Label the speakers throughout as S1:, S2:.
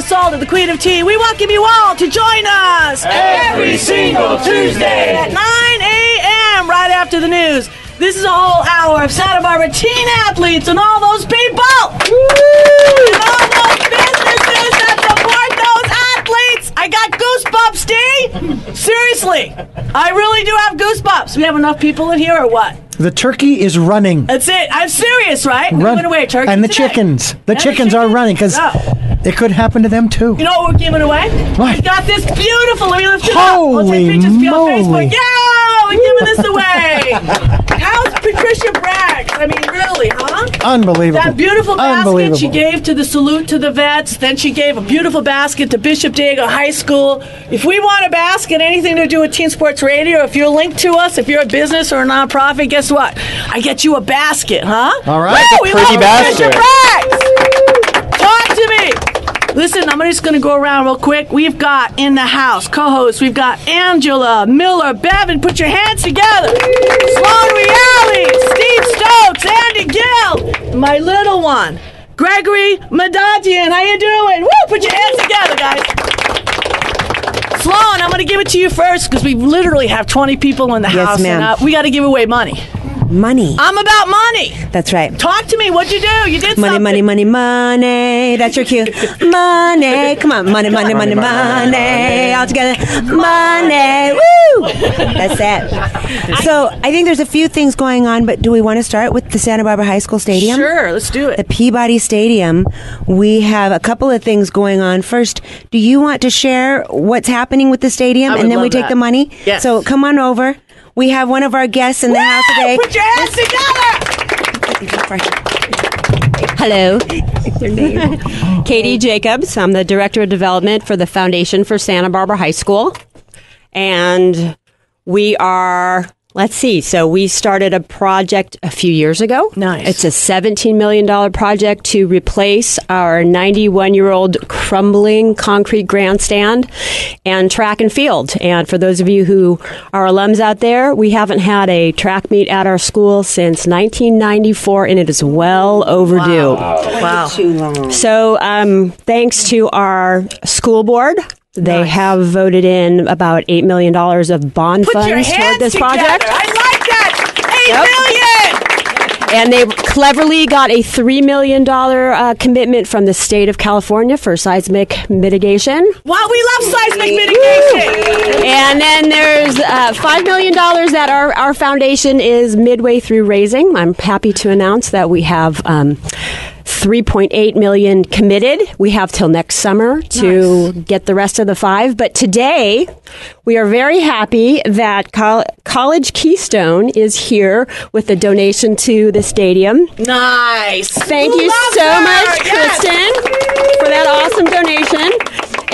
S1: Salda, the Queen of Tea. We welcome you all to join us
S2: every single Tuesday
S1: at 9 a.m. right after the news. This is a whole hour of Santa Barbara teen athletes and all those people and all those businesses that support those athletes. I got goosebumps, Steve. Seriously, I really do have goosebumps. We have enough people in here or what?
S3: The turkey is running.
S1: That's it. I'm serious, right? We're giving away a turkey
S3: and the
S1: today.
S3: chickens. The chickens are running because it could happen to them too.
S1: You know what we're giving away?
S3: What?
S1: We got this beautiful. Let me lift it
S3: Holy
S1: up. I'll take pictures on
S3: moly.
S1: Facebook. Yeah, we're giving this away. How's Patricia Bragg? I mean, really, huh?
S3: Unbelievable.
S1: That beautiful basket she gave to the salute to the vets. Then she gave a beautiful basket to Bishop Diego High School. If we want a basket, anything to do with Teen Sports Radio, if you're linked to us, if you're a business or a nonprofit, guess what? I get you a basket, huh?
S3: All right.
S1: Woo, we
S2: Pretty
S1: love
S2: basket.
S1: Patricia Bragg. Talk to me. Listen, I'm just going to go around real quick. We've got in the house co-hosts. We've got Angela, Miller-Bevan. Put your hands together. Sloane Reali, Steve Stokes, Andy Gill, my little one, Gregory Madajian. How you doing? Woo! Put your hands together, guys. Sloane, I'm going to give it to you first because we literally have 20 people in the house.
S4: Ma'am.
S1: And we got to give away money.
S4: Money.
S1: I'm about money.
S4: That's right.
S1: Talk to me. What'd you do? You did
S4: Money,
S1: something.
S4: money, money, money. That's your cue. Money. Come on. Money, money, money, money. All together. Money. Woo! That's it. So I think there's a few things going on, but do we want to start with the Santa Barbara High School Stadium?
S1: Sure, let's do
S4: The
S1: it.
S4: Peabody Stadium. We have a couple of things going on. First, do you want to share what's happening with the stadium?
S1: I would
S4: And then we
S1: love
S4: take
S1: that.
S4: the money?
S1: Yes.
S4: So come on over. We have one of our guests in the house today.
S1: Put your hands together.
S5: Hello. Katie Jacobs. I'm the Director of Development for the Foundation for Santa Barbara High School. And we are, so we started a project a few years ago.
S1: Nice.
S5: It's a $17 million project to replace our 91-year-old crumbling concrete grandstand and track and field. And for those of you who are alums out there, we haven't had a track meet at our school since 1994, and it is well overdue.
S1: Wow.
S4: Too long.
S5: So thanks to our school board, they have voted in about $8 million of bond
S1: Put your
S5: funds
S1: hands
S5: toward this
S1: together.
S5: project.
S1: I like that. $8 million.
S5: And they cleverly got a $3 million commitment from the state of California for seismic mitigation.
S1: Wow, we love seismic mitigation.
S5: And then there's $5 million that our foundation is midway through raising. I'm happy to announce that we have $3.8 million committed. We have till next summer to get the rest of the 5. But today, we are very happy that College Keystone is here with a donation to the stadium.
S1: Nice.
S5: Thank
S1: Who
S5: you
S1: loves
S5: so
S1: her?
S5: much,
S1: Yes.
S5: Kristen, for that awesome donation.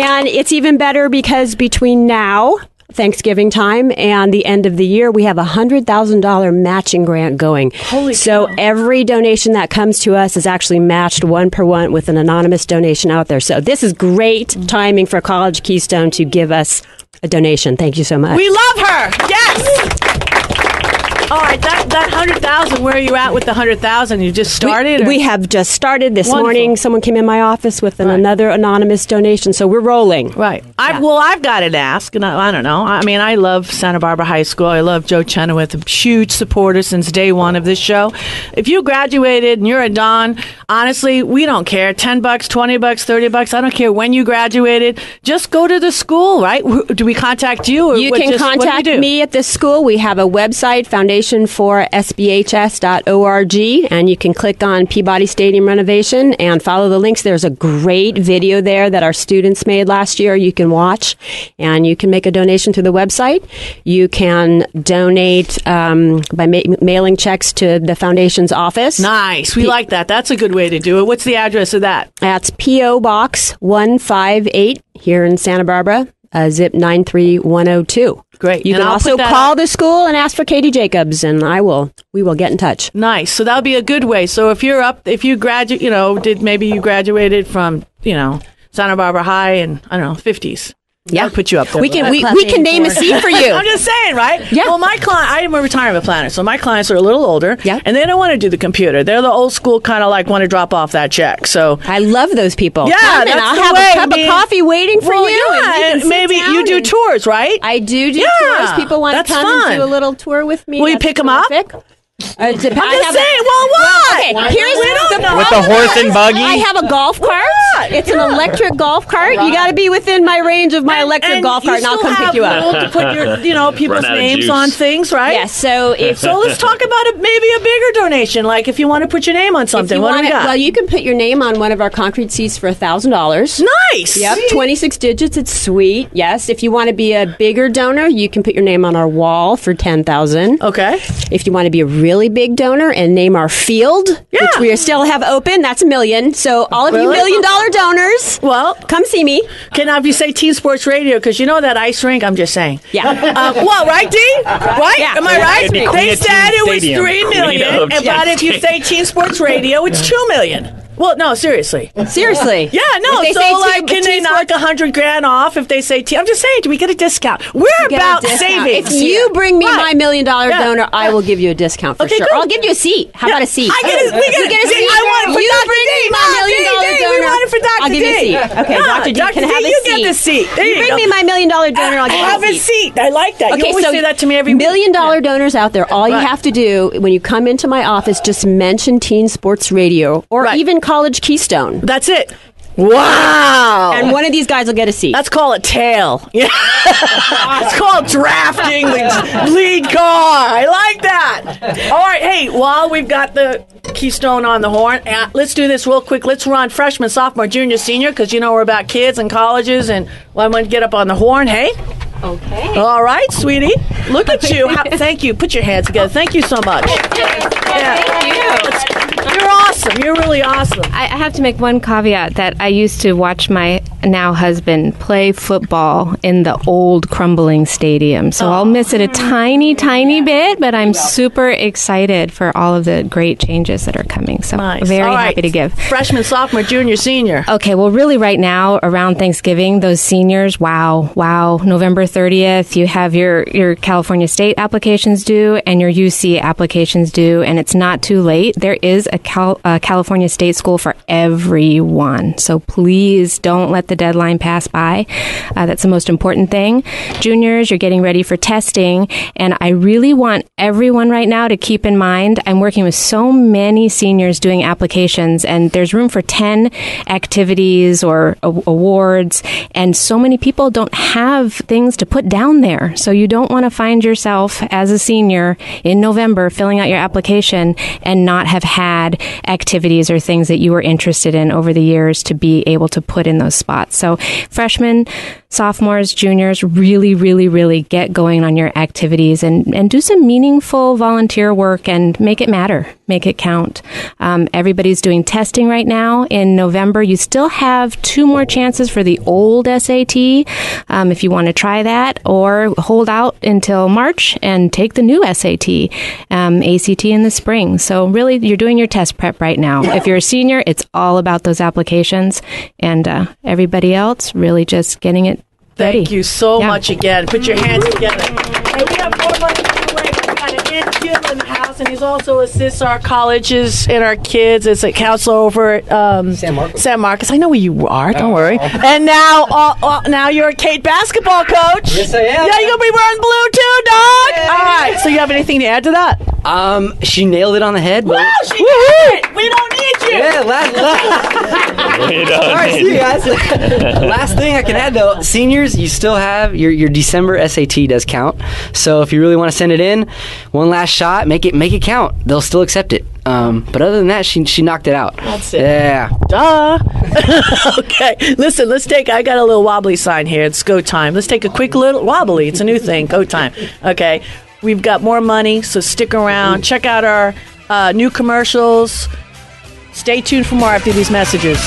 S5: And it's even better because between now, Thanksgiving time, and the end of the year, we have a $100,000 matching grant going.
S1: Holy
S5: So
S1: cow.
S5: every donation that comes to us is actually matched 1 per 1 with an anonymous donation out there. So this is great timing for College Keystone to give us a donation. Thank you so much.
S1: We love her. Yes. All right, that 100,000. Where are you at with the 100,000? You just started. or-
S5: We have just started this
S1: Wonderful.
S5: morning. Someone came in my office with
S1: Right.
S5: another anonymous donation, so we're rolling.
S1: Right. I've got to ask, and I don't know. I mean, I love Santa Barbara High School. I love Joe Chenoweth, a huge supporter since day one of this show. If you graduated and you're a Don, honestly, we don't care. $10, $20, $30. I don't care when you graduated. Just go to the school, right? Do we contact you? Or
S5: You
S1: what
S5: can
S1: do
S5: contact
S1: do?
S5: me at the school. We have a website, foundationforsbhs.org, and you can click on Peabody Stadium renovation and follow the links. There's a great video there that our students made last year you can watch, and you can make a donation through the website. You can donate by mailing checks to the foundation's office.
S1: Nice. We like that. That's a good way to do it. What's the address of that?
S5: That's P.O. Box 158 here in Santa Barbara, zip 93102.
S1: Great.
S5: You
S1: And
S5: can
S1: I'll
S5: also
S1: put that
S5: call
S1: up.
S5: the school and ask for Katie Jacobs, and we will get in touch.
S1: Nice. So that'll be a good way. So if you graduate, maybe you graduated from, Santa Barbara High in, I don't know, 50s.
S5: Yeah,
S1: I'll put you up there.
S5: We can name a seat for you.
S1: I'm just saying, right?
S5: Yeah.
S1: Well, my client, I am a retirement planner, so my clients are a little older,
S5: Yeah.
S1: and they don't want to do the computer. They're the old school kind of like want to drop off that check. So
S5: I love those people.
S1: yeah,
S5: Come
S1: that's
S5: and I'll
S1: the
S5: have
S1: way.
S5: a cup of coffee waiting for
S1: Well,
S5: you.
S1: yeah,
S5: and we can
S1: and
S5: sit
S1: maybe
S5: down
S1: you do
S5: and-
S1: tours, right?
S5: I do
S1: Yeah.
S5: tours. People want
S1: That's
S5: to come
S1: fun.
S5: and do a little tour with me.
S1: Will you
S5: That's
S1: pick 'em up?
S5: terrific.
S1: I'm just saying. Well, what?
S5: Okay, here's
S1: We don't
S5: the
S1: know.
S6: With the horse and buggy?
S5: I have a golf cart.
S1: What?
S5: It's an electric golf cart. You got to be within my range of my electric golf cart, and I'll come pick you up.
S1: To put your, people's
S6: Run out of
S1: names
S6: juice.
S1: on things, right?
S5: Yes. So if
S1: So let's talk about maybe a bigger donation, like if you want to put your name on
S5: if
S1: something.
S5: you
S1: What do
S5: want
S1: we
S5: it,
S1: got?
S5: well, you can put your name on one of our concrete seats for $1,000.
S1: Nice.
S5: Yep, 26 digits. It's sweet. Yes. If you want to be a bigger donor, you can put your name on our wall for $10,000.
S1: Okay.
S5: If you want to be a really big donor and name our field,
S1: Yeah.
S5: which we still have open, that's $1 million. So all of you
S1: Really?
S5: $1 million donors,
S1: Well,
S5: come see me.
S1: can now if you say Teen Sports Radio, because you know that ice rink, I'm just saying.
S5: Yeah.
S1: Well, right, D? Right?
S5: Yeah.
S1: Am I right?
S6: It'd be
S1: They
S6: Queen of
S1: said
S6: Teen
S1: it was
S6: Stadium.
S1: $3 million,
S6: Queen of
S1: but if you
S6: Teen.
S1: say Teen Sports Radio, it's $2 million. Well, no, seriously.
S5: Seriously.
S1: Yeah, no.
S5: If they
S1: So,
S5: say
S1: like, can they knock $100,000 off if they say Teen? I'm just saying, do we get a discount? We're
S5: Get a
S1: about
S5: discount.
S1: savings.
S5: If you bring me my $1 million donor, I
S1: Yeah.
S5: will give you a discount for
S1: Okay,
S5: sure.
S1: good.
S5: I'll give you a seat. How about a seat?
S1: We get a seat. I want it for
S5: You
S1: Dr.
S5: bring
S1: D.
S5: me my
S1: No,
S5: $1 million
S1: D,
S5: donor.
S1: We want it for Dr.
S5: I'll give you a
S1: D.
S5: seat. Okay,
S1: Yeah,
S5: Dr. D
S1: Dr.
S5: can
S1: D,
S5: have a
S1: you
S5: seat.
S1: get the seat. There
S5: You
S1: you
S5: bring
S1: go.
S5: me my $1 million donor, I'll give
S1: Have
S5: you
S1: a seat. I like that. You always say that to me every
S5: $1
S1: week.
S5: million donors out there, all you
S1: Right.
S5: have to do when you come into my office, just mention Teen Sports Radio or
S1: Right.
S5: even College Keystone.
S1: That's it. Wow.
S5: And one of these guys will get a seat.
S1: That's called a tail. Yeah. It's called drafting the lead car. I like that. All right. Hey, while we've got the Keystone on the horn, let's do this real quick. Let's run freshman, sophomore, junior, senior, because you know we're about kids and colleges, and I'm going to get up on the horn. Hey.
S5: Okay.
S1: All right, sweetie. Look at you. Thank you. Put your hands together. Thank you so much. You're awesome. You're really awesome.
S7: I have to make one caveat that I used to watch my now husband play football in the old crumbling stadium. So I'll miss it a tiny, tiny bit, but I'm super excited for all of the great changes that are coming. So
S1: Nice.
S7: very
S1: All right.
S7: happy to give.
S1: Freshman, sophomore, junior, senior.
S7: Okay, well, really right now around Thanksgiving, those seniors, wow. November 30th, you have your California State applications due and your UC applications due, and it's not too late. There is a California State school for everyone. So please don't let the deadline pass by. That's the most important thing. Juniors, you're getting ready for testing, and I really want everyone right now to keep in mind, I'm working with so many seniors doing applications, and there's room for 10 activities or awards, and so many people don't have things to put down there. So you don't want to find yourself as a senior in November filling out your application and not have had activities or things that you were interested in over the years to be able to put in those spots. So freshmen, sophomores, juniors, really get going on your activities and do some meaningful volunteer work and make it matter, make it count. Everybody's doing testing right now. In November, you still have 2 more chances for the old SAT if you want to try that, or hold out until March and take the new SAT, ACT in the spring. So really, you're doing your test prep right now. If you're a senior, it's all about those applications, and everybody else really just getting it ready.
S1: Thank you so
S7: Yeah.
S1: much again. Put your hands together. Hey, we have more money giveaway. We've got an Ed Gill in the house, and he's also assists our colleges and our kids as a counselor over at San Marcos. I know where you are. Don't worry. And now you're a Kate basketball coach.
S8: Yes, I am.
S1: Yeah, you're gonna be wearing blue too, dog. All right. So you have anything to add to that?
S8: She nailed it on the head. But
S1: Wow, she did it. We don't need you.
S8: yeah, all right, see you guys. Last thing I can add though, seniors, you still have your December SAT does count. So if you really want to send it in, one last shot, make it count. They'll still accept it. But other than that, she knocked it out.
S1: That's it.
S8: Yeah.
S1: Duh. Okay. Listen, I got a little wobbly sign here. It's go time. Let's take a quick little wobbly. It's a new thing. Go time. Okay. We've got more money, so stick around. Check out our new commercials. Stay tuned for more after these messages.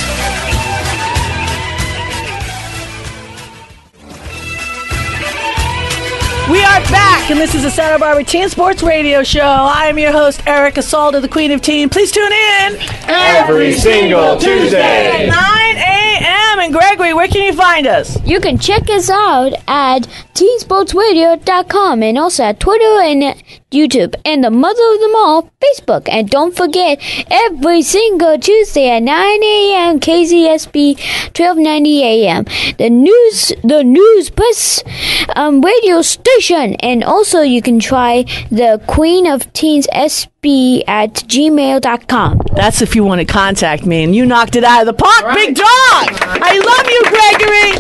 S1: We are back, and this is the Santa Barbara Teen Sports Radio Show. I am your host, Erica Salda, the Queen of Teen. Please tune in
S2: Every single Tuesday.
S1: 9 a.m. Kim and Gregory, where can you find us?
S6: You can check us out at teensportsradio.com and also at Twitter and YouTube and the mother of them all, Facebook. And don't forget, every single Tuesday at 9 a.m. KZSB 1290 a.m. The news press radio station. And also you can try the Queen of Teens SB at gmail.com.
S1: That's if you want to contact me, and you knocked it out of the park, big dog! I love you, Gregory!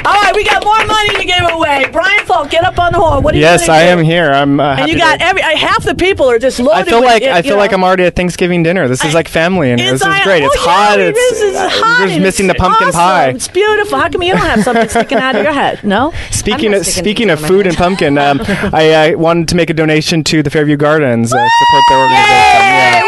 S1: All right, we got more money to give away. Brian Falk, get up on the horn. What are you
S9: Yes,
S1: gonna
S9: I
S1: do?
S9: am here. I'm happy
S1: And you got half the people are just loaded.
S9: I feel like I'm already at Thanksgiving dinner. This is like family, and this is great. It's hot.
S1: This is hot.
S9: We're just missing the pumpkin
S1: awesome.
S9: pie.
S1: It's beautiful. How come you don't have something sticking out of your head? No.
S9: Speaking of food and pumpkin, I wanted to make a donation to the Fairview Gardens, support their organization. Yeah.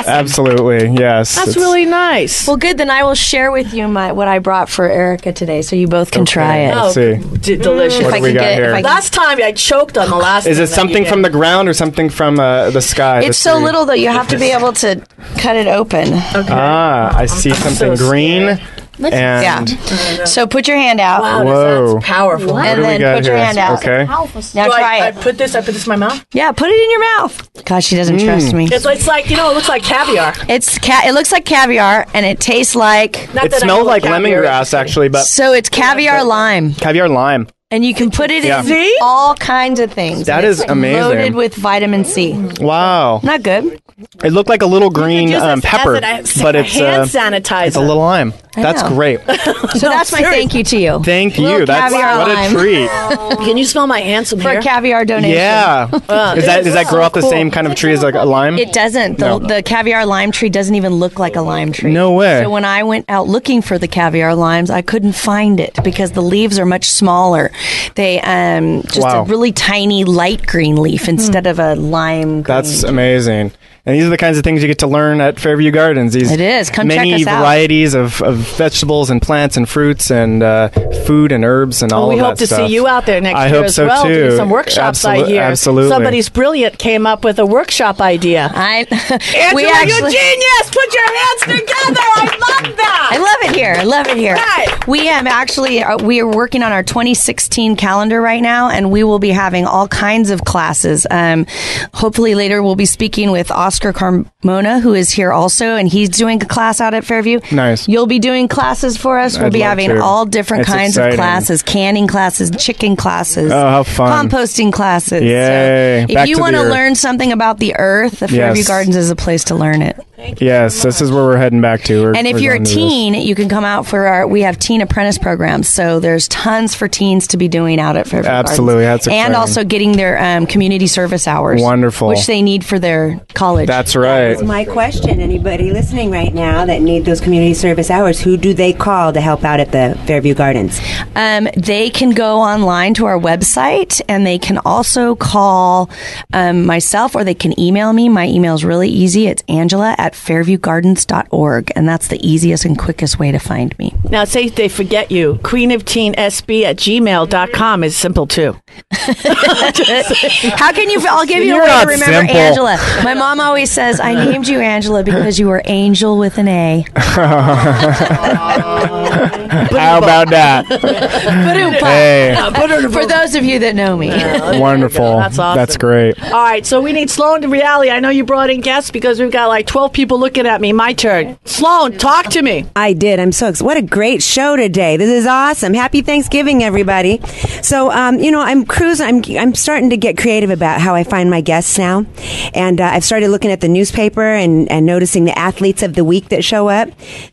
S9: Absolutely, yes.
S1: That's really nice.
S10: Well, good. Then I will share with you what I brought for Erica today, so you both can try it.
S9: Let's see.
S1: Delicious.
S9: What do we got here?
S1: Last time I choked on the last.
S9: Is it something from the ground or something from the sky?
S10: It's so little that you have to be able to cut it open.
S1: Okay.
S9: Ah, I see something green. And
S10: so put your hand out.
S1: Wow,
S9: whoa,
S1: that's powerful.
S10: And then put your hand out.
S9: Okay.
S10: Now try it.
S1: I put this in my mouth.
S10: Yeah, put it in your mouth. Gosh, she doesn't trust me.
S1: It's like it looks like caviar.
S10: It looks like caviar, and it tastes like.
S9: It smells like lemongrass, actually, but
S10: so it's caviar lime.
S9: Caviar lime.
S10: And you can put it in all kinds of things.
S9: That is amazing.
S10: Loaded with vitamin C.
S9: Wow.
S10: Not good.
S9: It looked like a little green pepper, but it's
S1: hand sanitizer.
S9: It's a little lime. That's great.
S10: So that's my thank you to you.
S9: Thank you. That's what a treat.
S1: Can you smell my handsome hair?
S10: For a caviar donation.
S9: Yeah. Does that grow off the same kind of tree as like a lime?
S10: It doesn't. The caviar lime tree doesn't even look like a lime tree.
S9: No way.
S10: So when I went out looking for the caviar limes, I couldn't find it because the leaves are much smaller. They a really tiny light green leaf instead of a lime green.
S9: That's amazing. And these are the kinds of things you get to learn at Fairview Gardens.
S10: It is. Come check us out.
S9: Varieties of vegetables and plants and fruits and food and herbs and all of that stuff.
S1: We hope to see you out there next year
S9: I hope
S1: as
S9: so
S1: well.
S9: too.
S1: Do some workshops I hear.
S9: Absolutely.
S1: Somebody's brilliant came up with a workshop idea.
S10: Angela,
S1: you're genius! Put your hands together! I love that!
S10: I love it here.
S1: Right.
S10: We actually we are working on our 2016 calendar right now, and we will be having all kinds of classes. Hopefully later we'll be speaking with Oscar Carmona, who is here also, and he's doing a class out at Fairview.
S9: Nice.
S10: You'll be doing classes for us. We'll be having all different kinds of classes, canning classes, chicken classes.
S9: Oh, how fun.
S10: Composting classes.
S9: Yay.
S10: So if you want to learn something about the earth, the Fairview Gardens is a place to learn it.
S9: Yes, this is where we're heading back to.
S10: And if you're a teen, you can come out for we have teen apprentice programs. So there's tons for teens to be doing out at Fairview
S9: Absolutely,
S10: Gardens.
S9: That's exciting.
S10: And also getting their community service hours.
S9: Wonderful.
S10: Which they need for their college.
S9: That's right.
S4: That's my question. Anybody listening right now that need those community service hours, who do they call to help out at the Fairview Gardens?
S10: They can go online to our website, and they can also call myself, or they can email me. My email is really easy. It's angela@fairviewgardens.org, and that's the easiest and quickest way to find me.
S1: Now, say they forget you. queenofteensb@gmail.com is simple, too.
S10: How can you? I'll give you a way to remember
S9: simple.
S10: Angela. My mom always says, I named you Angela because you were angel with an A.
S9: How about that? Hey.
S10: For those of you that know me.
S9: Wonderful.
S1: That's awesome.
S9: That's great.
S1: All right, so we need Sloane Reali. I know you brought in guests because we've got like 12 people looking at me. My turn. Sloane, talk to me.
S4: I did. I'm so excited. What a great show today. This is awesome. Happy Thanksgiving, everybody. So, I'm cruising. I'm starting to get creative about how I find my guests now. And I've started looking at the newspaper and noticing the athletes of the week that show up.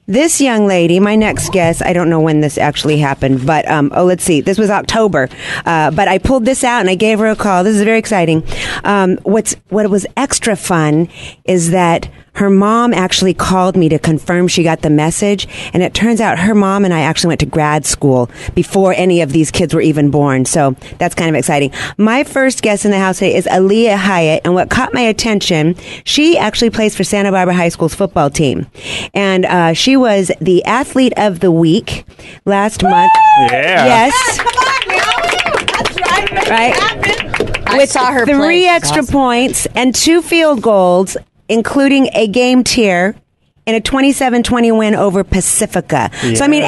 S4: This young lady, my next guest, I don't know when this actually happened, but, let's see. This was October. But I pulled this out and I gave her a call. This is very exciting. What was extra fun is that her mom actually called me to confirm she got the message, and it turns out her mom and I actually went to grad school before any of these kids were even born, so that's kind of exciting. My first guest in the house today is Alea Hyatt, and what caught my attention, she actually plays for Santa Barbara High School's football team, and she was the athlete of the week last month.
S9: Yeah.
S4: Yes.
S1: Come on, now. That's right.
S4: Right.
S10: I saw her
S4: 3
S10: play.
S4: extra points and 2 field goals, including a game tier in a 27-20 win over Pacifica.
S9: Yeah.
S4: So I mean,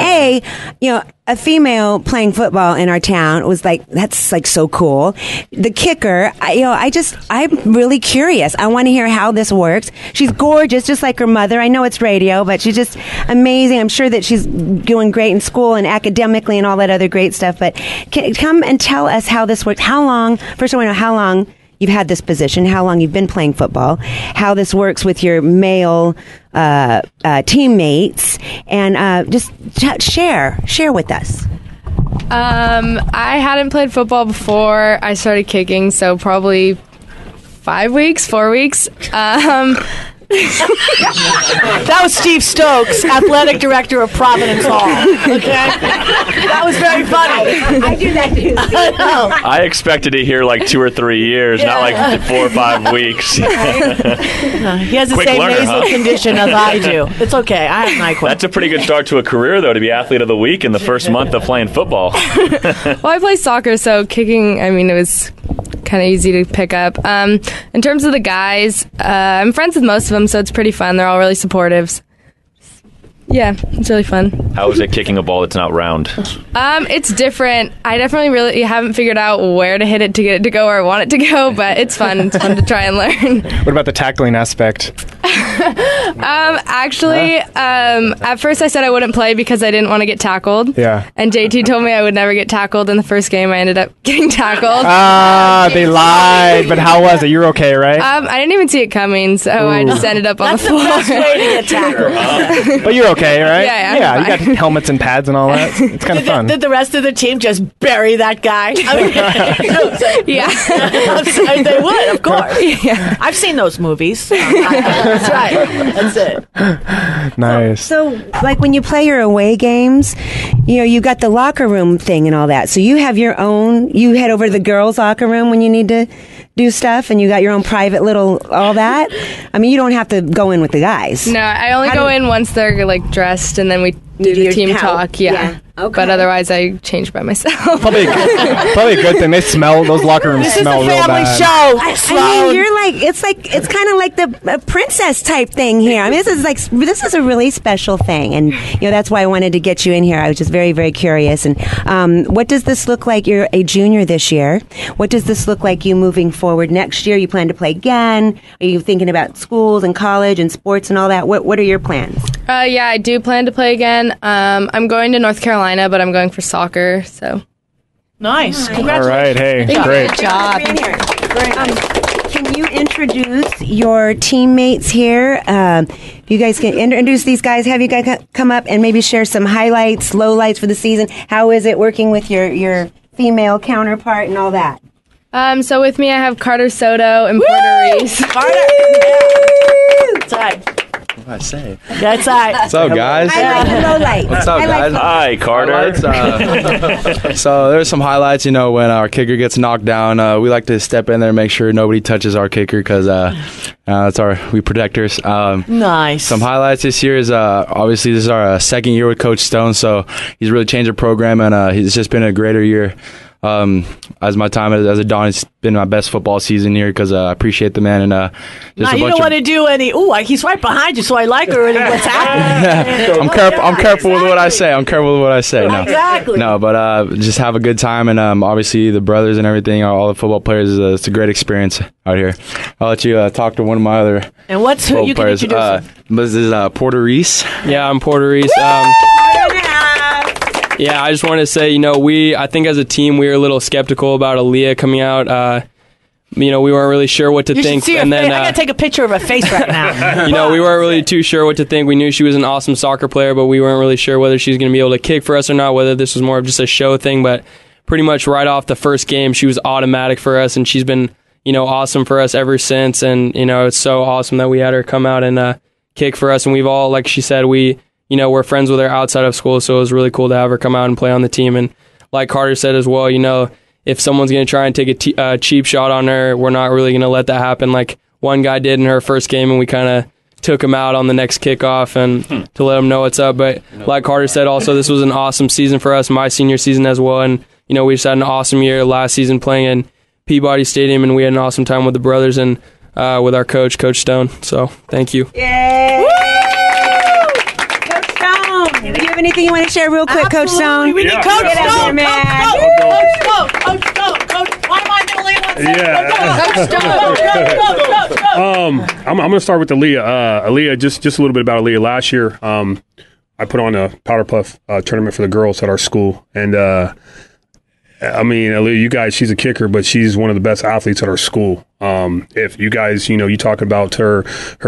S4: a female playing football in our town was that's so cool. The kicker, I'm really curious. I want to hear how this works. She's gorgeous, just like her mother. I know it's radio, but she's just amazing. I'm sure that she's doing great in school and academically and all that other great stuff. But come and tell us how this works. How long? First, I want to know how long you've had this position, how long you've been playing football, how this works with your male teammates, and just share with us.
S11: I hadn't played football before I started kicking, so probably 4 weeks.
S1: That was Steve Stokes, athletic director of Providence Hall. Okay, that was very funny.
S4: I do that too.
S1: I know.
S2: I expected to hear 2 or 3 years, not 4 or 5 weeks.
S1: He has the
S2: Quick
S1: same
S2: learner,
S1: nasal
S2: huh?
S1: condition as I do. It's okay. I have NyQuil.
S2: That's a pretty good start to a career, though, to be athlete of the week in the first month of playing football.
S11: Well, I play soccer, so kicking, it was kind of easy to pick up. In terms of the guys, I'm friends with most of them, so it's pretty fun. They're all really supportive. Yeah, it's really fun.
S2: How is it kicking a ball that's not round?
S11: It's different. I definitely really haven't figured out where to hit it to get it to go where I want it to go, but it's fun. It's fun to try and learn.
S9: What about the tackling aspect?
S11: At first I said I wouldn't play because I didn't want to get tackled.
S9: Yeah.
S11: And JT told me I would never get tackled. In the first game, I ended up getting tackled.
S9: They lied. But how was it? You're okay, right?
S11: I didn't even see it coming, so I just ended up on the floor.
S1: That's the best way to get tackled.
S9: But you're okay, right?
S11: Yeah,
S9: Yeah,
S11: I'm
S9: you got helmets and pads and all that. It's kind of fun.
S1: Did the rest of the team just bury that guy?
S11: Yeah.
S1: I'm sorry, they would, of course.
S11: Yeah.
S1: I've seen those movies. That's right. That's it.
S9: Nice.
S4: So, when you play your away games, you got the locker room thing and all that. So you have your own. You head over to the girls' locker room when you need to do stuff, and you got your own private little all that. You don't have to go in with the guys.
S11: No, I only go in once they're dressed, and then we do the team talk. Yeah. Okay. But otherwise, I change by myself.
S9: Probably a good thing. They smell. Those locker rooms smell real bad.
S1: This is a family show.
S4: I mean, you're it's kind of like the princess type thing here. This is a really special thing, and that's why I wanted to get you in here. I was just very, very curious. And what does this look like? You're a junior this year. What does this look like you moving forward next year? You plan to play again? Are you thinking about schools and college and sports and all that? What are your plans?
S11: Yeah, I do plan to play again. I'm going to North Carolina, but I'm going for soccer. So
S1: nice.
S9: Congratulations. All right. Hey, great.
S4: Good job. Can you introduce your teammates here? If you guys can introduce these guys, have you guys come up and maybe share some highlights, lowlights for the season. How is it working with your female counterpart and all that?
S11: So with me, I have Carter Soto and Porter Rees.
S1: Carter. That's right.
S12: What do I say?
S1: That's right.
S12: What's up, guys?
S4: Highlight and lowlight.
S12: What's up, guys?
S2: Hi, Carter.
S12: So there's some highlights, when our kicker gets knocked down, we like to step in there and make sure nobody touches our kicker because we protectors.
S1: Nice.
S12: Some highlights this year is obviously this is our second year with Coach Stone, so he's really changed the program, and he's just been a greater year. As my time as a Don, it's been my best football season here because I appreciate the man. And
S1: now you don't want to do any. He's right behind you, so I like already what's happening.
S12: I'm careful with what I say. No.
S1: Exactly.
S12: No, but just have a good time, and obviously the brothers and everything, all the football players. It's a great experience out here. I'll let you talk to one of my other.
S1: And what's who you can
S12: players.
S1: introduce?
S12: This is Porter Rees.
S13: Yeah, I'm Porter Rees. Yeah, I just want to say, I think as a team, we were a little skeptical about Alea coming out. We weren't really sure what to think.
S1: See
S13: and then
S1: I gotta take a picture of her face right now.
S13: We weren't really too sure what to think. We knew she was an awesome soccer player, but we weren't really sure whether she was going to be able to kick for us or not, whether this was more of just a show thing. But pretty much right off the first game, she was automatic for us, and she's been, awesome for us ever since. And, it's so awesome that we had her come out and kick for us. And we've all, like she said, we're friends with her outside of school, so it was really cool to have her come out and play on the team. And like Carter said as well, if someone's going to try and take a cheap shot on her, we're not really going to let that happen like one guy did in her first game, and we kind of took him out on the next kickoff and to let him know what's up. But like Carter said also, this was an awesome season for us, my senior season as well. And, we just had an awesome year last season playing in Peabody Stadium, and we had an awesome time with the brothers and with our coach, Coach Stone. So thank you.
S4: Yay! have anything you want to share real quick, Coach Stone?
S1: We need Coach
S4: Get out
S1: Stone.
S4: here, man.
S1: Coach Stone. Why am I the only one saying
S14: Yeah. I'm going to start with Alea. Alea, just a little bit about Alea. Last year, I put on a powder puff tournament for the girls at our school, and I mean, Alea, you guys, she's a kicker, but she's one of the best athletes at our school. If you guys, you talk about her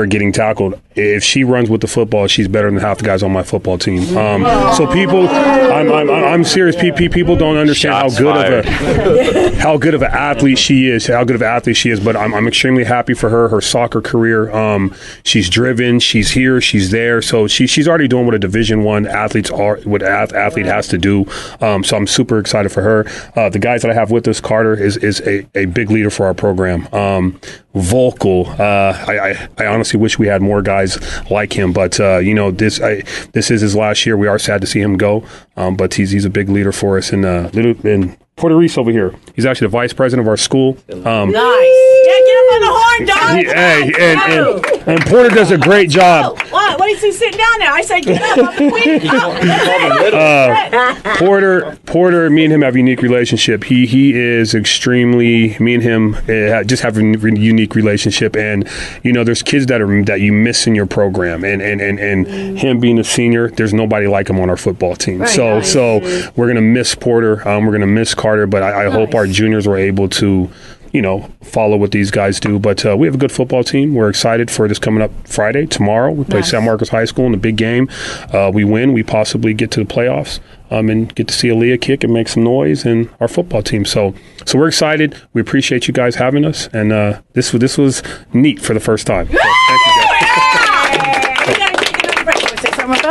S14: getting tackled. If she runs with the football, she's better than half the guys on my football team. So people, I'm serious. People don't understand how good of an athlete she is. But I'm extremely happy for her. Her soccer career. She's driven. She's here. She's there. So she's already doing what a Division I athlete has to do. So I'm super excited for her. The guys that I have with us, Carter is a big leader for our program. Vocal. I honestly wish we had more guys like him, but this is his last year. We are sad to see him go, but he's a big leader for us. And Porter Rees over here, he's actually the vice president of our school.
S1: Nice. Yeah, get him on the horn, dog.
S14: And Porter does a great job.
S1: What is he sitting down there? I said, get up.
S14: Porter, me and him have a unique relationship. He is extremely, me and him just have a unique relationship. And, there's kids that you miss in your program. And him being a senior, there's nobody like him on our football team. So we're going to miss Porter. We're going to miss Carter. But I hope our juniors were able to, follow what these guys do. But we have a good football team. We're excited for this coming up Friday. Tomorrow, we play San Marcos High School in the big game. We win. We possibly get to the playoffs and get to see Alea kick and make some noise in our football team. So we're excited. We appreciate you guys having us. And this was neat for the first time. So, thank you guys.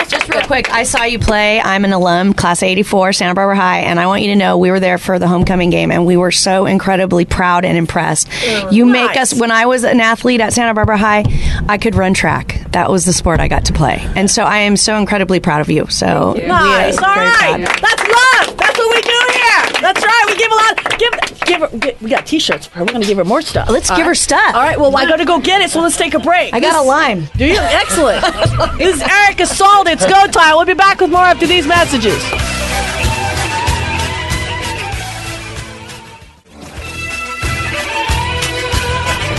S10: Just real quick, I saw you play. I'm an alum, class 84, Santa Barbara High, and I want you to know we were there for the homecoming game, and we were so incredibly proud and impressed. You make us, when I was an athlete at Santa Barbara High, I could run track. That was the sport I got to play. And so I am so incredibly proud of you. So
S1: nice. All right. That's love. That's what we do here. That's right. We give a lot. Give her. We got T-shirts for her. We're going to give her more stuff.
S10: Let's give her stuff.
S1: All right. Well, I got to go get it, so let's take a break.
S10: I got a lime.
S1: Do you? Excellent. This is Erica Salda. It's go time. We'll be back with more after these messages.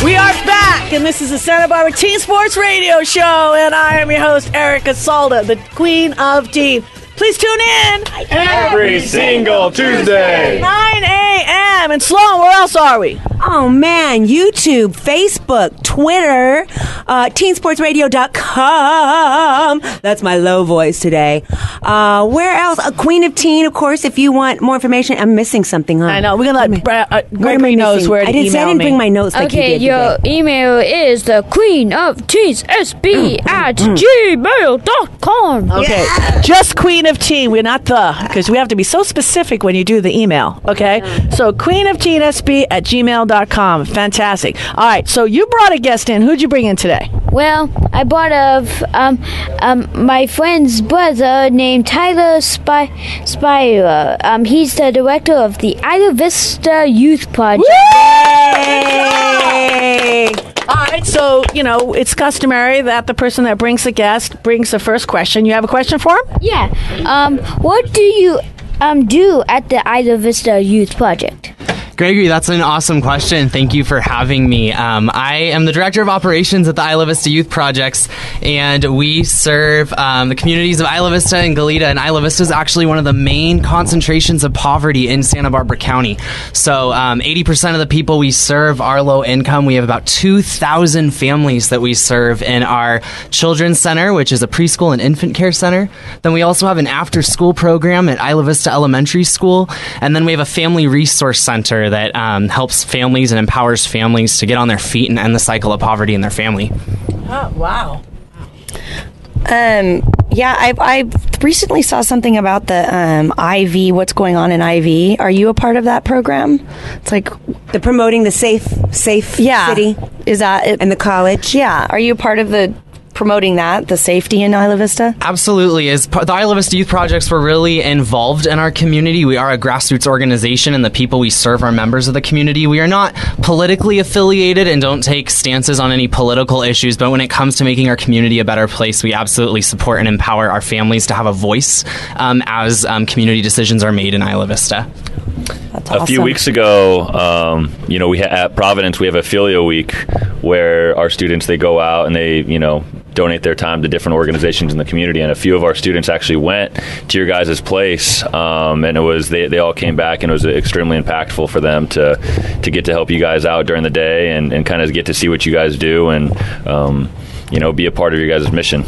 S1: We are back, and this is the Santa Barbara Teen Sports Radio Show, and I am your host, Erica Salda, the Queen of Teen. Please tune in
S2: every single Tuesday,
S1: 9 a.m. And Sloane, where else are we?
S4: Oh, man. YouTube, Facebook, Twitter, teensportsradio.com. That's my low voice today. Where else? Queen of Teen, of course, if you want more information. I'm missing something, huh?
S1: I know. We're going to let Gregory knows where to
S4: I didn't bring my notes like you did
S6: your
S4: today.
S6: email is the Queen of Teens SB at gmail.com.
S1: Okay. Just Queen of Teen. We're not because we have to be so specific when you do the email. Okay. So Queen of Teen SB at gmail.com. Fantastic. All right. So you brought a guest in. Who'd you bring in today?
S6: Well, I brought my friend's brother named Tyler Speier. He's the director of the Isla Vista Youth Project.
S1: Yay! All right, so, it's customary that the person that brings the guest brings the first question. You have a question for him?
S6: Yeah. What do you do at the Isla Vista Youth Project?
S15: Gregory, that's an awesome question. Thank you for having me. I am the Director of Operations at the Isla Vista Youth Projects, and we serve the communities of Isla Vista and Goleta, and Isla Vista is actually one of the main concentrations of poverty in Santa Barbara County. So 80% of the people we serve are low income. We have about 2,000 families that we serve in our Children's Center, which is a preschool and infant care center. Then we also have an after-school program at Isla Vista Elementary School, and then we have a family resource center that helps families and empowers families to get on their feet and end the cycle of poverty in their family.
S1: Oh, wow.
S10: Yeah, I recently saw something about the IV, what's going on in IV. Are you a part of that program? It's like
S4: the promoting the safe city.
S10: Is that it?
S4: And the college.
S10: Yeah. Are you a part of the promoting that, the safety in Isla Vista?
S15: Absolutely. As the Isla Vista Youth Projects, we're really involved in our community. We are a grassroots organization, and the people we serve are members of the community. We are not politically affiliated and don't take stances on any political issues, but when it comes to making our community a better place, we absolutely support and empower our families to have a voice as community decisions are made in Isla Vista.
S2: A few weeks ago, we at Providence, we have a Filio Week where our students, they go out and they, donate their time to different organizations in the community. And a few of our students actually went to your guys' place, and it was they all came back, and it was extremely impactful for them to get to help you guys out during the day and kind of get to see what you guys do and be a part of your guys' mission.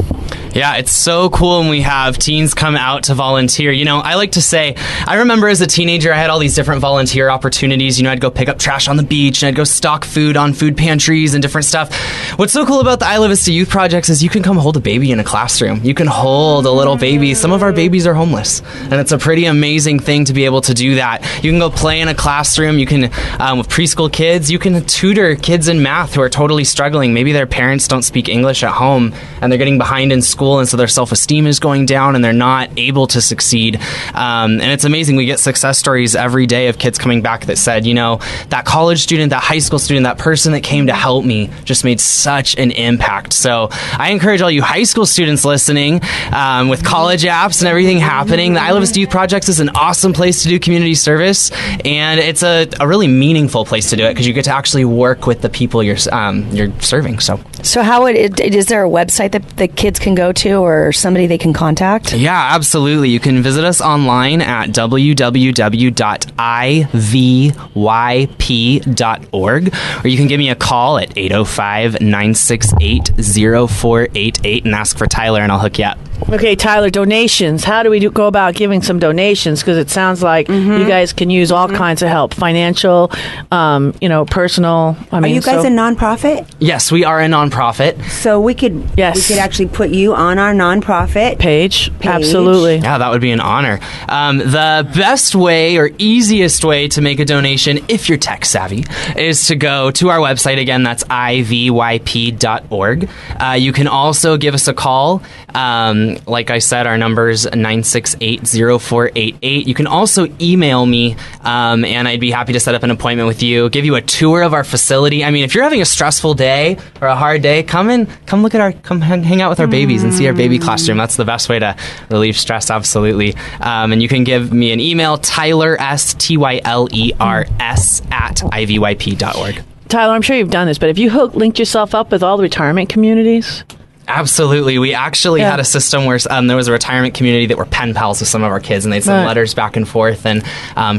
S15: Yeah, it's so cool when we have teens come out to volunteer. I like to say, I remember as a teenager, I had all these different volunteer opportunities. I'd go pick up trash on the beach, and I'd go stock food on food pantries and different stuff. What's so cool about the Isla Vista Youth Projects is you can come hold a baby in a classroom. You can hold a little baby. Some of our babies are homeless, and it's a pretty amazing thing to be able to do that. You can go play in a classroom. You can, with preschool kids, you can tutor kids in math who are totally struggling. Maybe their parents don't speak English at home, and they're getting behind in school, and so their self-esteem is going down, and they're not able to succeed. And it's amazing. We get success stories every day of kids coming back that said, that college student, that high school student, that person that came to help me just made such an impact. So I encourage all you high school students listening, with college apps and everything happening, the Isla Vista Youth Projects is an awesome place to do community service, and it's a really meaningful place to do it because you get to actually work with the people you're serving. So
S10: how is there a website that the kids can go to or somebody they can contact?
S15: Yeah, absolutely. You can visit us online at www.ivyp.org, or you can give me a call at 805-968-0488 and ask for Tyler, and I'll hook you up.
S1: Okay, Tyler, donations. How do we go about giving some donations? Because it sounds like you guys can use all kinds of help, financial, personal.
S4: Are you guys a nonprofit?
S15: Yes, we are a nonprofit.
S4: So we could actually put you on our nonprofit
S1: page. Absolutely.
S15: Yeah, that would be an honor. The best way or easiest way to make a donation, if you're tech savvy, is to go to our website. Again, that's ivyp.org. You can also give us a call. Like I said, our number's 968-0488. You can also email me, and I'd be happy to set up an appointment with you, give you a tour of our facility. If you're having a stressful day or a hard day, come hang out with our babies and see our baby classroom. That's the best way to relieve stress, absolutely. And you can give me an email, Tyler, Stylers, at ivyp.org.
S1: Tyler, I'm sure you've done this, but have you linked yourself up with all the retirement communities?
S15: Absolutely. We actually had a system where there was a retirement community that were pen pals with some of our kids, and they'd send letters back and forth, and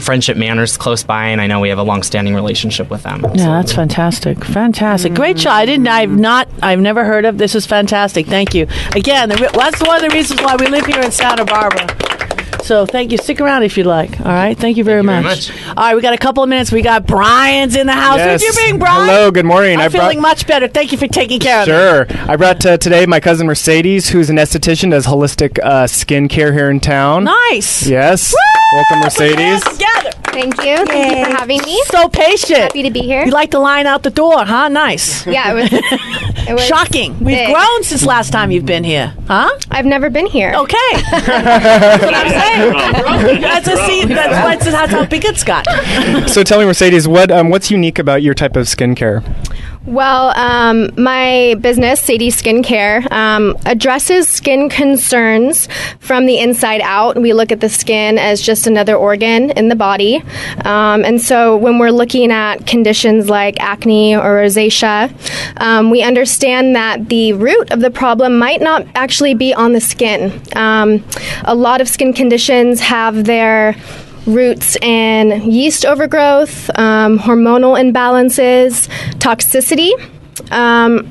S15: Friendship Manor's close by, and I know we have a long-standing relationship with them. Absolutely.
S1: Yeah, that's fantastic. Fantastic. Great show. I've never heard of. This is fantastic. Thank you. Again, that's one of the reasons why we live here in Santa Barbara. So thank you. Stick around if you like. All right. Thank you very much. All right. We got a couple of minutes. We got Brian's in the house.
S9: Yes.
S1: What do you bring, Brian?
S9: Hello. Good morning.
S1: I'm feeling much better. Thank you for taking care of me.
S9: Sure. I brought today my cousin Mercedes, who's an esthetician, does holistic skin care here in town.
S1: Nice.
S9: Yes.
S1: Woo!
S9: Welcome, Mercedes.
S1: Together.
S16: Thank you. Thank you for having me.
S1: So patient.
S16: Happy to be here.
S1: You like the line out the door, huh? Nice.
S16: Yeah, it was
S1: shocking.
S16: Big.
S1: We've grown since last time you've been here, huh?
S16: I've never been here.
S1: Okay. That's what I'm saying. That's how big it's got.
S9: So tell me, Mercedes, what's unique about your type of skincare?
S16: Well, my business, Sadie Skincare, addresses skin concerns from the inside out. We look at the skin as just another organ in the body. And so when we're looking at conditions like acne or rosacea, we understand that the root of the problem might not actually be on the skin. A lot of skin conditions have their roots in yeast overgrowth, hormonal imbalances, toxicity.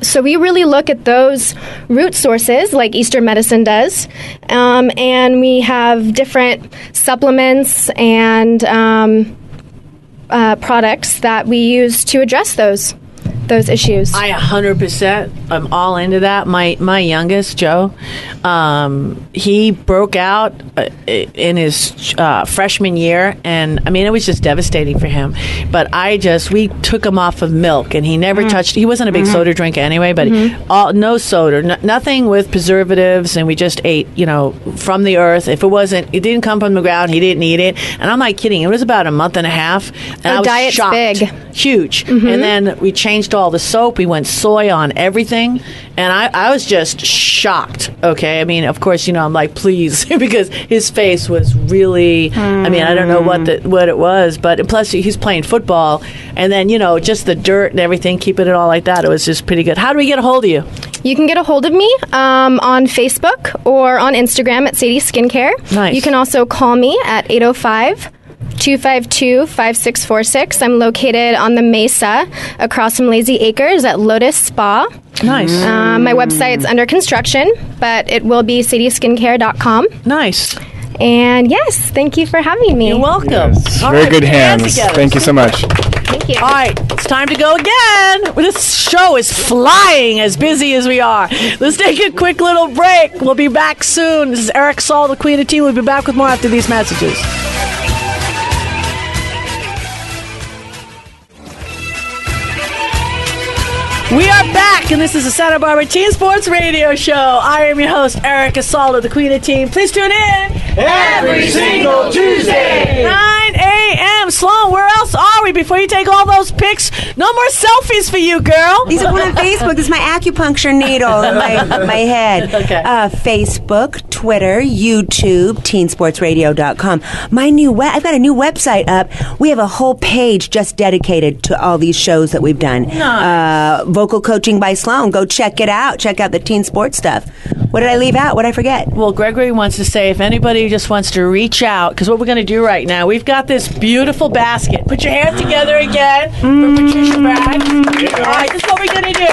S16: So we really look at those root sources like Eastern medicine does, and we have different supplements and products that we use to address those those issues.
S1: I 100%. I'm all into that. My youngest, Joe, he broke out in his freshman year, and I mean, it was just devastating for him. But we took him off of milk, and he never touched. He wasn't a big soda drinker anyway, but no soda, nothing with preservatives, and we just ate, from the earth. If it didn't come from the ground, he didn't eat it. And I'm not kidding. It was about a month and a half, and I was
S16: diet's
S1: shocked.
S16: big.
S1: Huge. And then we changed all the soap. We went soy on everything, and I was just shocked. Okay, I mean, of course, I'm like, please, because his face was really. I mean, I don't know what it was, but plus he's playing football, and then just the dirt and everything, keeping it all like that. It was just pretty good. How do we get a hold of you?
S16: You can get a hold of me on Facebook or on Instagram at Sadie Skincare.
S1: Nice.
S16: You can also call me at 805-252-5646. I'm located on the Mesa across from Lazy Acres at Lotus Spa.
S1: Nice.
S16: My website's under construction, but it will be sadiesskincare.com.
S1: Nice.
S16: And yes, thank you for having me.
S1: You're welcome.
S9: Yes.
S1: All
S9: Very
S1: right,
S9: good
S1: put your
S9: hands.
S1: together.
S9: Thank you so much.
S16: Thank you.
S1: All right, it's time to go again. This show is flying, as busy as we are. Let's take a quick little break. We'll be back soon. This is Eric Saul, the Queen of Teen. We'll be back with more after these messages. We are back, and this is the Santa Barbara Teen Sports Radio Show. I am your host, Erica Salda, the Queen of Teen. Please tune in
S17: every single Tuesday,
S1: 9 a.m. Sloane, where else are we before you take all those pics? No more selfies for you, girl.
S4: These are going on Facebook. This is my acupuncture needle in my head.
S1: Okay.
S4: Facebook, Twitter, YouTube, teensportsradio.com. I've got a new website up. We have a whole page just dedicated to all these shows that we've done.
S1: Nice.
S4: Vocal coaching by Sloane. Go check it out. Check out the teen sports stuff. What did I leave out? What did I forget?
S1: Well, Gregory wants to say if anybody just wants to reach out, because what we're going to do right now, we've got this beautiful basket. Put your hands together again for Patricia Bragg. All right, this is what we're going to do.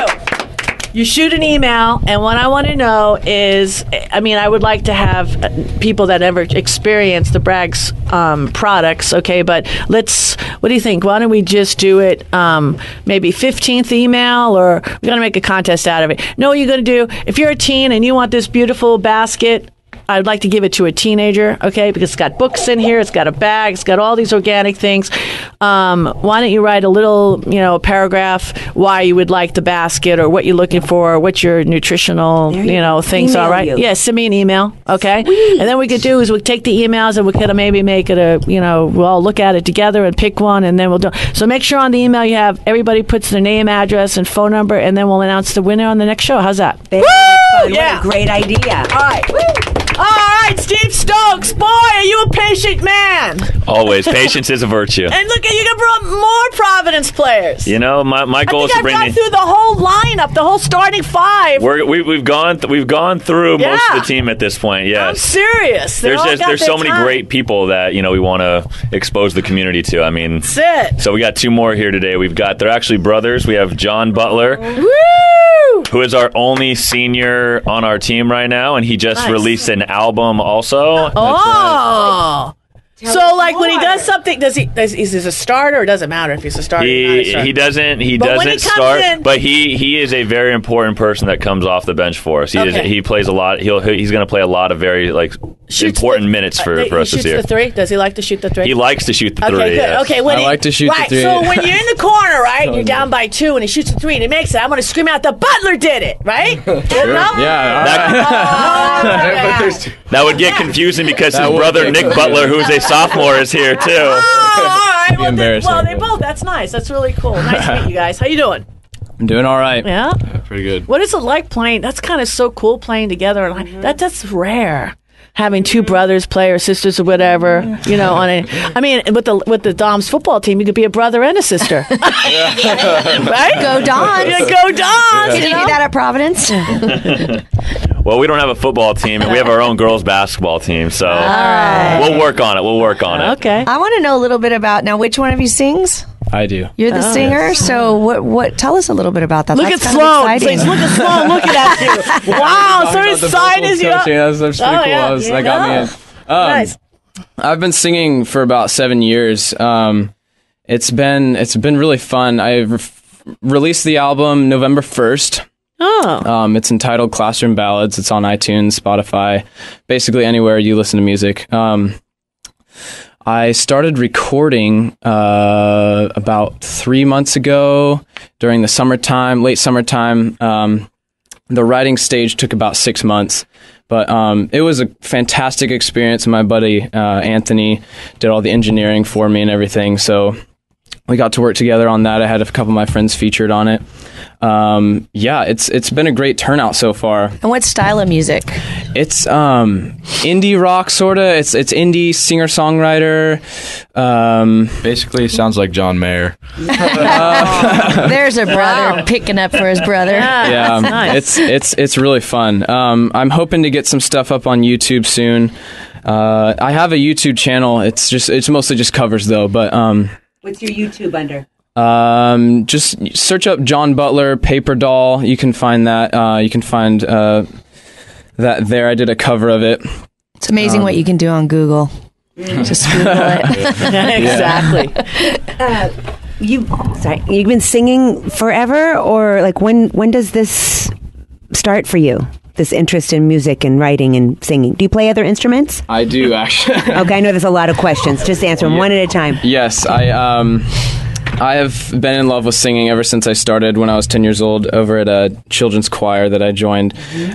S1: You shoot an email, and what I want to know is, I would like to have people that ever experience the Bragg's products, okay, but what do you think? Why don't we just do it maybe 15th email, or we're going to make a contest out of it? No, what you're going to do, if you're a teen and you want this beautiful basket, I'd like to give it to a teenager, okay, because it's got books in here, it's got a bag, it's got all these organic things. Why don't you write a little, paragraph why you would like the basket, or what you're looking for, what your nutritional, things are, right? Yeah, send me an email, okay? Sweet. And then what we could do is we'll take the emails and we could maybe make it we'll all look at it together and pick one, and then we'll do. So make sure on the email you have everybody puts their name, address, and phone number, and then we'll announce the winner on the next show. How's that?
S4: Woo! Yeah. What a great idea.
S1: All right. Woo! All right, Steve Stokes, boy, are you a patient man?
S2: Always. Patience is a virtue.
S1: And look, you can bring more Providence players.
S2: My goal is to bring
S1: I've gone through the whole lineup, the whole starting five.
S2: We've gone through most of the team at this point. Yes,
S1: I'm serious.
S2: There's so many great people that we want to expose the community to.
S1: That's it.
S2: So we got two more here today. They're actually brothers. We have John Buttler, who is our only senior on our team right now, and he just released an album also.
S1: Oh. So, when he does something, is he a starter, or does it matter if he's a starter?
S2: He doesn't start, but he is a very important person that comes off the bench for us. He plays a lot. He's going to play a lot of very important minutes for us this year.
S1: Shoots the three. Does he like to shoot the three?
S2: He likes to shoot the three.
S1: Okay, good.
S2: Yes.
S1: Okay,
S13: I like to shoot the three.
S1: So when you're in the corner, right, you're down by 2, and he shoots the 3, and he makes it. I'm going to scream out, "The Buttler did it!" Right?
S13: Sure. Yeah.
S2: That would get confusing because his brother Nick Buttler, who's a sophomore, is here too.
S1: Oh, all right.
S13: Embarrassing.
S1: They both. That's nice. That's really cool. Nice to meet you guys. How you doing?
S13: I'm doing all right.
S1: Yeah?
S13: Pretty good.
S1: What is it like playing? That's kind of so cool playing together. That's rare. Having two brothers play, or sisters, or whatever, with the Dom's football team, you could be a brother and a sister. Right?
S10: Go Dons.
S1: Yeah, go Dons.
S10: Can you do that at Providence?
S2: Well, we don't have a football team, and we have our own girls basketball team, so we'll work on it.
S1: Okay.
S10: I want to know a little bit about, now, which one of you sings?
S13: I do.
S10: You're the singer,
S13: yes.
S10: So what? Tell us a little bit about that.
S1: Look at Sloane. Please look at Sloane looking at you. Wow, so excited as you.
S13: That's pretty cool.
S1: Yeah.
S13: That got me in.
S1: Nice.
S13: I've been singing for about 7 years. It's been really fun. I released the album November 1st.
S1: Oh.
S13: It's entitled Classroom Ballads. It's on iTunes, Spotify, basically anywhere you listen to music. I started recording about 3 months ago during the summertime, late summertime. The writing stage took about 6 months, but it was a fantastic experience. My buddy Anthony did all the engineering for me and everything, so we got to work together on that. I had a couple of my friends featured on it. It's been a great turnout so far.
S10: And what style of music?
S13: It's indie rock, sorta. It's indie singer-songwriter.
S12: Basically, it sounds like John Mayer.
S10: There's a brother picking up for his brother.
S13: Yeah,
S1: nice.
S13: it's really fun. I'm hoping to get some stuff up on YouTube soon. I have a YouTube channel. It's mostly just covers though, but
S4: What's your YouTube under?
S13: Just search up John Buttler Paper Doll. You can find that. You can find that there. I did a cover of it.
S10: It's amazing what you can do on Google. Just Google it.
S1: Exactly.
S4: You've been singing forever, or like when does this start for you? This interest in music and writing and singing. Do you play other instruments?
S13: I do, actually.
S4: Okay, I know there's a lot of questions. Just answer them one at a time.
S13: Yes, I have been in love with singing ever since I started when I was 10 years old over at a children's choir that I joined.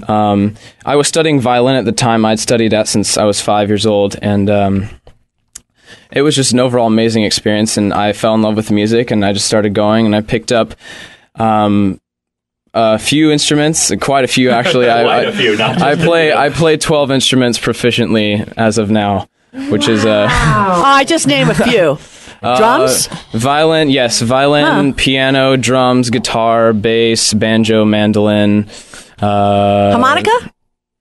S13: I was studying violin at the time. I'd studied that since I was 5 years old, and it was just an overall amazing experience, and I fell in love with music, and I just started going, and I picked up a few instruments, quite a few actually. I play 12 instruments proficiently as of now, which is
S1: I just name a few. Drums?
S13: Violin, yes. Violin, piano, drums, guitar, bass, banjo, mandolin.
S1: Harmonica?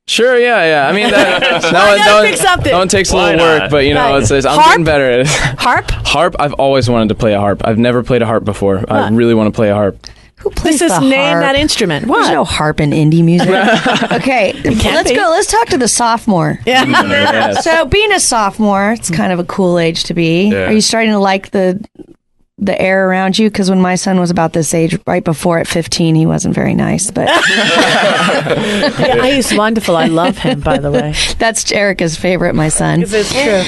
S13: Sure, yeah. I mean, that one takes a little work, but I'm getting better at it.
S1: Harp?
S13: Harp, I've always wanted to play a harp. I've never played a harp before. I really want to play a harp.
S10: Who plays
S1: This is
S10: the
S1: name
S10: harp?
S1: that instrument. What?
S10: There's no harp in indie music. Okay, let's go. Let's talk to the sophomore.
S1: Yeah.
S13: Yes.
S10: So being a sophomore, it's kind of a cool age to be.
S12: Yeah.
S10: Are you starting to like the air around you? Because when my son was about this age, right before at 15, he wasn't very nice. But
S1: Yeah, he's wonderful. I love him, by the way.
S10: that's Erica's favorite, my son.
S1: It's true.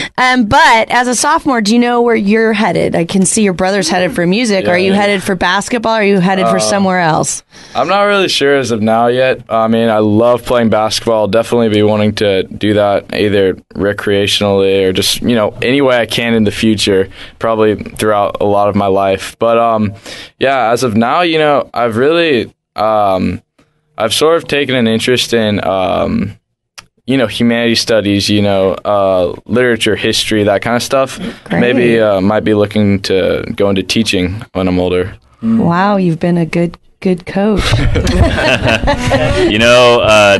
S10: But as a sophomore, do you know where you're headed? I can see your brother's headed for music.
S12: Yeah,
S10: Are you headed for basketball? Or are you headed for somewhere else?
S12: I'm not really sure as of now yet. I mean, I love playing basketball. I'll definitely be wanting to do that either recreationally or just, any way I can in the future, probably throughout a lot of my life. But, as of now, I've really, I've sort of taken an interest in, humanities studies, literature, history, that kind of stuff.
S10: Great.
S12: Maybe might be looking to go into teaching when I'm older.
S10: Wow, you've been a good coach.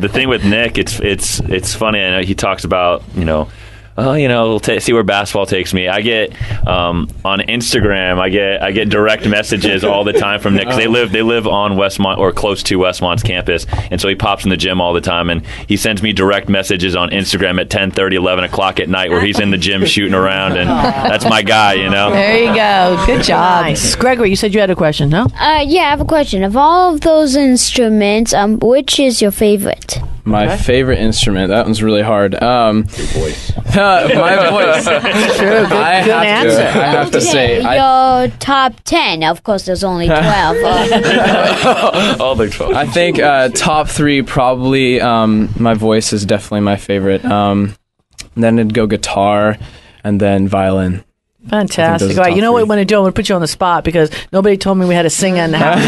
S2: The thing with Nick, it's funny. I know he talks about, we'll see where basketball takes me. I get on Instagram. I get direct messages all the time from Nick. 'Cause they live on Westmont or close to Westmont's campus, and so he pops in the gym all the time. And he sends me direct messages on Instagram at 10:30, 11 o'clock at night, where he's in the gym shooting around, and that's my guy.
S10: There you go. Good job.
S1: Nice. Gregory, you said you had a question, no?
S6: Yeah, I have a question. Of all of those instruments, which is your favorite?
S13: My favorite instrument. That one's really hard.
S2: Your voice.
S13: My voice.
S1: True. Good answer.
S13: I have to say.
S6: Your top 10. Of course, there's only 12.
S12: All the 12.
S13: I think top 3 probably. My voice is definitely my favorite. Then it'd go guitar, and then violin.
S1: Fantastic. All right, you know what we're going to do? I'm going to put you on the spot because nobody told me we had to sing in the house.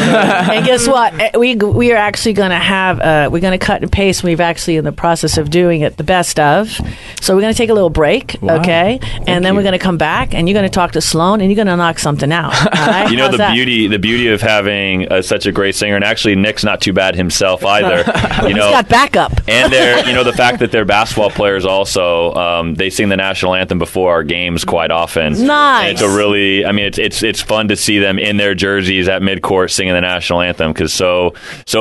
S1: And guess what? We are actually going to have, we're going to cut and paste. We've actually in the process of doing it, the best of. So we're going to take a little break, okay? And then we're going to come back and you're going to talk to Sloane and you're going to knock something out. All right?
S2: The beauty of having such a great singer, and actually Nick's not too bad himself either.
S1: He's got backup.
S2: And they're, the fact that they're basketball players also, they sing the national anthem before our games quite often.
S1: Nice.
S2: It's a really, it's fun to see them in their jerseys at midcourt singing the national anthem because so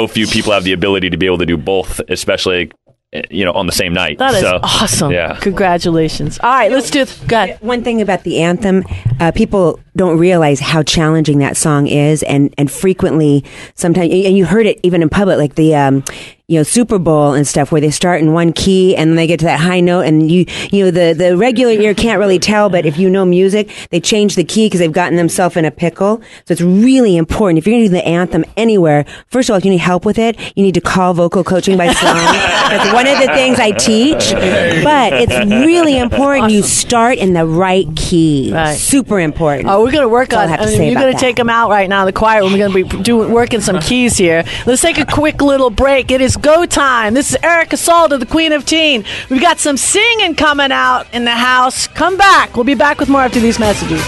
S2: few people have the ability to be able to do both, especially on the same night.
S1: That is awesome.
S2: Yeah.
S1: Congratulations. All right, let's do it. Go ahead.
S4: One thing about the anthem, people don't realize how challenging that song is, and frequently, sometimes, and you heard it even in public, like the Super Bowl and stuff, where they start in one key and then they get to that high note, and the regular ear can't really tell, but if you know music, they change the key because they've gotten themselves in a pickle. So it's really important. If you're going to do the anthem anywhere, first of all, if you need help with it, you need to call Vocal Coaching by Sloane. That's one of the things I teach, but it's really important you start in the right key.
S1: Right.
S4: Super important.
S1: Oh, we're going to work on it. You're going to take them out right now in the choir room. We're going to be working some keys here. Let's take a quick little break. It is go time. This is Erica Salda, the Queen of Teen. We've got some singing coming out in the house. Come back. We'll be back with more after these messages.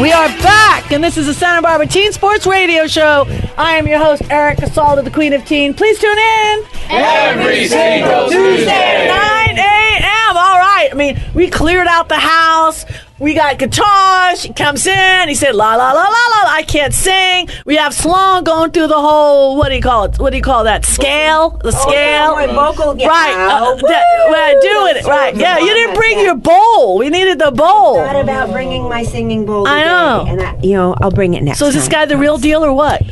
S1: We are back, and this is the Santa Barbara Teen Sports Radio Show. I am your host, Erica Salda, the Queen of Teen. Please tune in
S17: every single Tuesday,
S1: 9 a.m. All right. I mean, we cleared out the house. We got guitars. She comes in. He said, la, la, la, la, la. I can't sing. We have Sloane going through the whole, what do you call it? What do you call that? Scale? The scale?
S4: Vocal.
S1: Right. We're doing it. Right. Yeah, you didn't bring your bowl. We needed the bowl.
S4: I thought about bringing my singing bowl today,
S1: I know.
S4: And I'll bring it next time.
S1: So is this guy the real deal or what?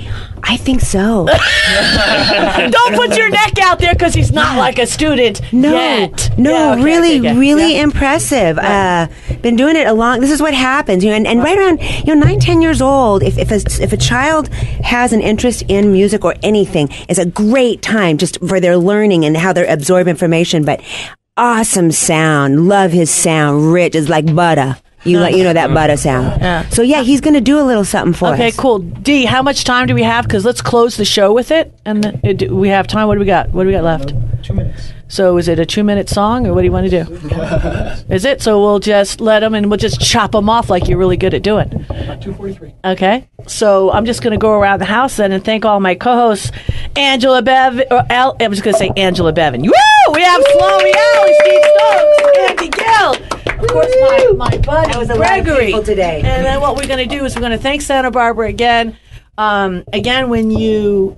S4: I think so.
S1: Don't put your neck out there because he's not like a student yet.
S4: No,
S1: Yeah, okay,
S4: really
S1: Yeah.
S4: impressive. Been doing it a long. This is what happens, and right around 9, 10 years old. If a child has an interest in music or anything, it's a great time just for their learning and how they absorb information. But awesome sound, love his sound, rich. It's like butter. You know that butter sound.
S1: Yeah.
S4: So yeah, he's going to do a little something for us.
S1: Okay, cool. D, how much time do we have? Because let's close the show with it. And we have time. What do we got? What do we got left?
S3: 2 minutes.
S1: So is it a 2-minute song, or what do you want to do? Is it? So we'll just let them, and we'll just chop them off like you're really good at doing.
S3: 2:43.
S1: Okay. So I'm just going to go around the house then and thank all my co-hosts, Angela Bevan. I was going to say Angela Bevan. Woo! We have Sloane Reali, Steve Stokes, Andy Gill. Of course, my buddy,
S4: That was a lot of
S1: Gregory.
S4: people today.
S1: And then what we're going to do is we're going to thank Santa Barbara again. When you,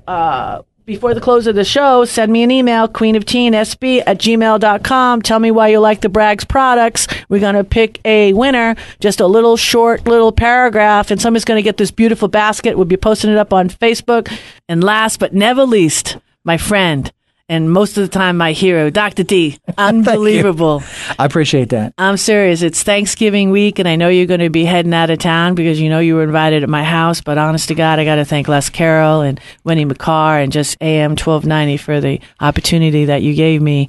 S1: before the close of the show, send me an email, queenofteensb@gmail.com. Tell me why you like the Bragg's products. We're going to pick a winner, just a little short little paragraph, and somebody's going to get this beautiful basket. We'll be posting it up on Facebook. And last but never least, my friend, and most of the time my hero, Dr. D. Unbelievable.
S3: I appreciate that.
S1: I'm serious. It's Thanksgiving week, and I know you're going to be heading out of town because you know you were invited at my house. But honest to God, I got to thank Les Carroll and Winnie McCarr and just AM 1290 for the opportunity that you gave me.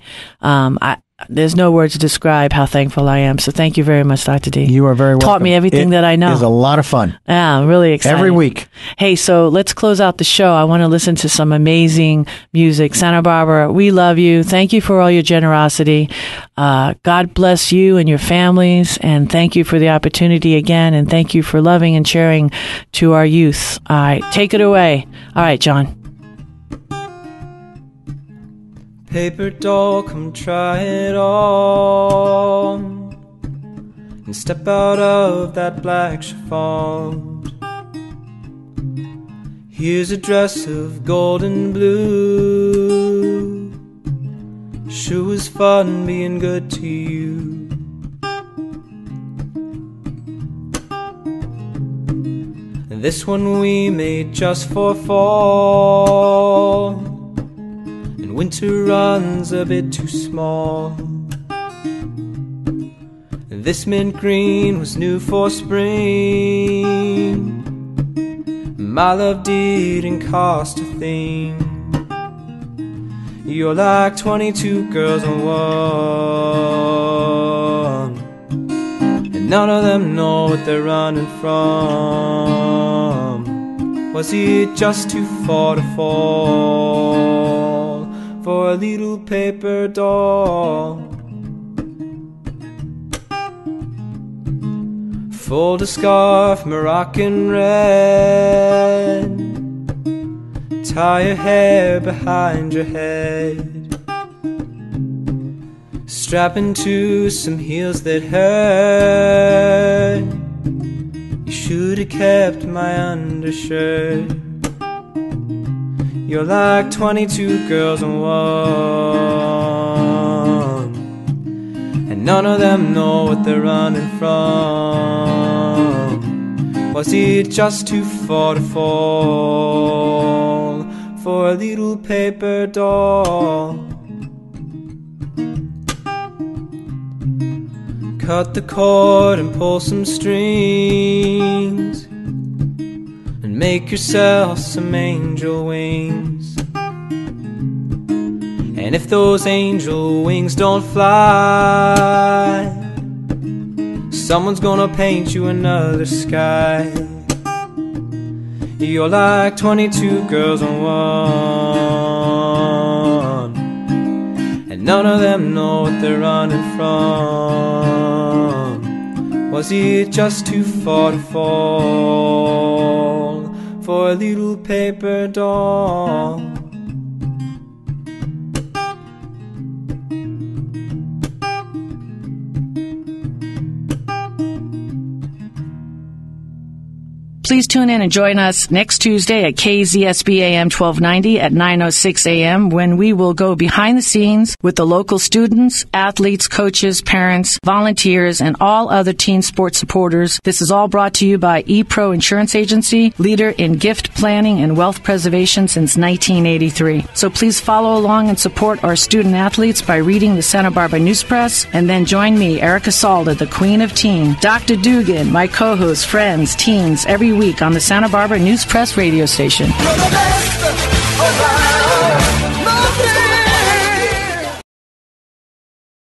S1: There's no words to describe how thankful I am. So thank you very much, Dr. D.
S3: You are very welcome.
S1: Taught me everything that I know.
S3: It is a lot of fun.
S1: Yeah, I'm really excited.
S3: Every week.
S1: Hey, so let's close out the show. I want to listen to some amazing music. Santa Barbara, we love you. Thank you for all your generosity. God bless you and your families. And thank you for the opportunity again. And thank you for loving and sharing to our youth. All right, take it away. All right, John.
S18: Paper doll, come try it on and step out of that black chiffon. Here's a dress of golden blue. Sure was fun being good to you. And this one we made just for fall. Winter runs a bit too small. This mint green was new for spring. My love didn't cost a thing. You're like 22 girls in one, and none of them know what they're running from. Was it just too far to fall for a little paper doll? Fold a scarf, Moroccan red, tie your hair behind your head, strap into some heels that hurt. You Should've kept my undershirt. You're like 22 girls in one, and none of them know what they're running from. Was it just too far to fall for a little paper doll? Cut the cord and pull some strings, and make yourself some angel wings. And if those angel wings don't fly, someone's gonna paint you another sky. You're like 22 girls in one, and none of them know what they're running from. Was it just too far to fall for a little paper doll?
S1: Please tune in and join us next Tuesday at KZSB AM 1290 at 9:06 a.m. when we will go behind the scenes with the local students, athletes, coaches, parents, volunteers, and all other teen sports supporters. This is all brought to you by ePro Insurance Agency, leader in gift planning and wealth preservation since 1983. So please follow along and support our student athletes by reading the Santa Barbara News Press, and then join me, Erica Salda, the Queen of Teen, Dr. Dugan, my co-host, friends, teens, every week on the Santa Barbara News Press radio station.
S17: You're the best around.